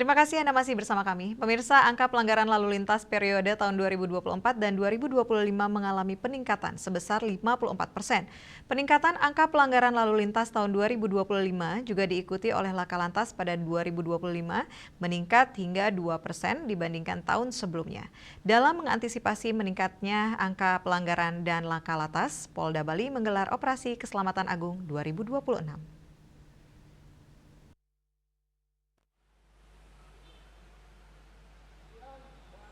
Terima kasih Anda masih bersama kami. Pemirsa, angka pelanggaran lalu lintas periode tahun 2024 dan 2025 mengalami peningkatan sebesar 54%. Peningkatan angka pelanggaran lalu lintas tahun 2025 juga diikuti oleh laka lantas pada 2025 meningkat hingga 2% dibandingkan tahun sebelumnya. Dalam mengantisipasi meningkatnya angka pelanggaran dan laka lantas, Polda Bali menggelar Operasi Keselamatan Agung 2026.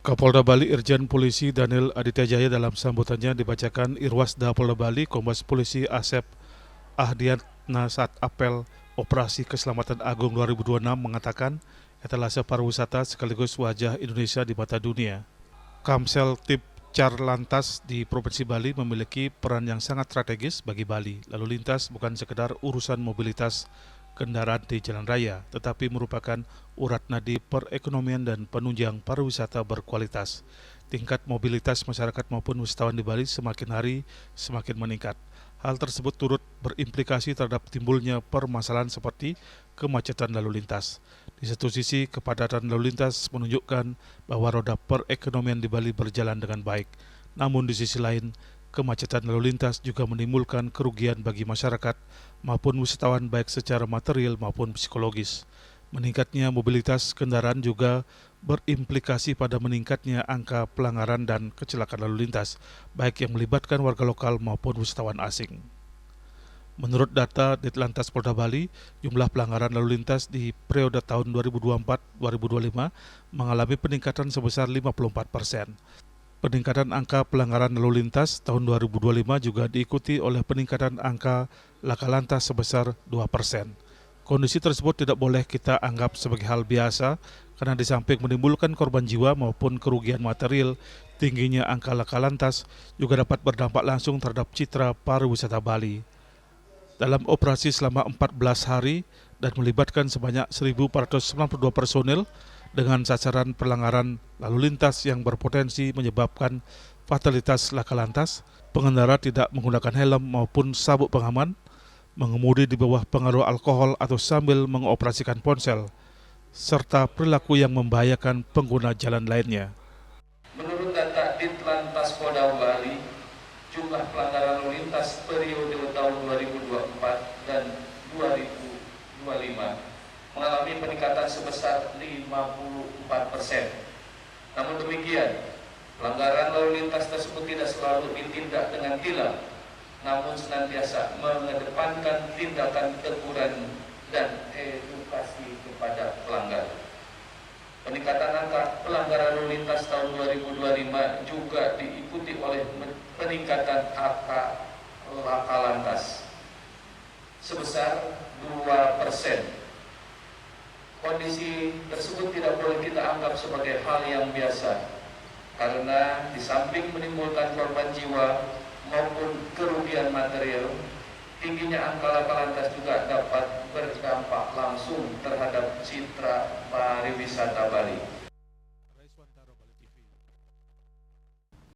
Kapolda Bali Irjen Polisi Daniel Aditya Jaya dalam sambutannya dibacakan Irwasda Polda Bali Kombes Polisi Asep Ahdiatna saat apel Operasi Keselamatan Agung 2026 mengatakan etalase pariwisata sekaligus wajah Indonesia di mata dunia. Kamsel Tip Car Lantas di Provinsi Bali memiliki peran yang sangat strategis bagi Bali. Lalu lintas bukan sekedar urusan mobilitas kendaraan di jalan raya, tetapi merupakan urat nadi perekonomian dan penunjang pariwisata berkualitas. Tingkat mobilitas masyarakat maupun wisatawan di Bali semakin hari semakin meningkat. Hal tersebut turut berimplikasi terhadap timbulnya permasalahan seperti kemacetan lalu lintas. Di satu sisi, kepadatan lalu lintas menunjukkan bahwa roda perekonomian di Bali berjalan dengan baik. Namun di sisi lain, kemacetan lalu lintas juga menimbulkan kerugian bagi masyarakat maupun wisatawan baik secara material maupun psikologis. Meningkatnya mobilitas kendaraan juga berimplikasi pada meningkatnya angka pelanggaran dan kecelakaan lalu lintas, baik yang melibatkan warga lokal maupun wisatawan asing. Menurut data Ditlantas Polda Bali, jumlah pelanggaran lalu lintas di periode tahun 2024-2025 mengalami peningkatan sebesar 54%. Peningkatan angka pelanggaran lalu lintas tahun 2025 juga diikuti oleh peningkatan angka laka lantas sebesar 2%. Kondisi tersebut tidak boleh kita anggap sebagai hal biasa karena di samping menimbulkan korban jiwa maupun kerugian material, tingginya angka laka lantas juga dapat berdampak langsung terhadap citra pariwisata Bali. Dalam operasi selama 14 hari dan melibatkan sebanyak 1.492 personil dengan sasaran pelanggaran lalu lintas yang berpotensi menyebabkan fatalitas laka lantas, pengendara tidak menggunakan helm maupun sabuk pengaman, mengemudi di bawah pengaruh alkohol atau sambil mengoperasikan ponsel, serta perilaku yang membahayakan pengguna jalan lainnya. Menurut data Ditlantas Polda Bali, jumlah pelanggaran lalu lintas periode tahun 2024 dan 2025 mengalami peningkatan sebesar 54%. Namun demikian, pelanggaran lalu lintas tersebut tidak selalu ditindak dengan tilang, namun senantiasa mengedepankan tindakan teguran dan edukasi kepada pelanggar. Peningkatan angka pelanggaran lalu lintas tahun 2025 juga diikuti oleh peningkatan angka laka lantas sebesar 2%. Kondisi tersebut tidak boleh kita anggap sebagai hal yang biasa, karena di samping menimbulkan korban jiwa maupun kerugian material, tingginya angka laka lantas juga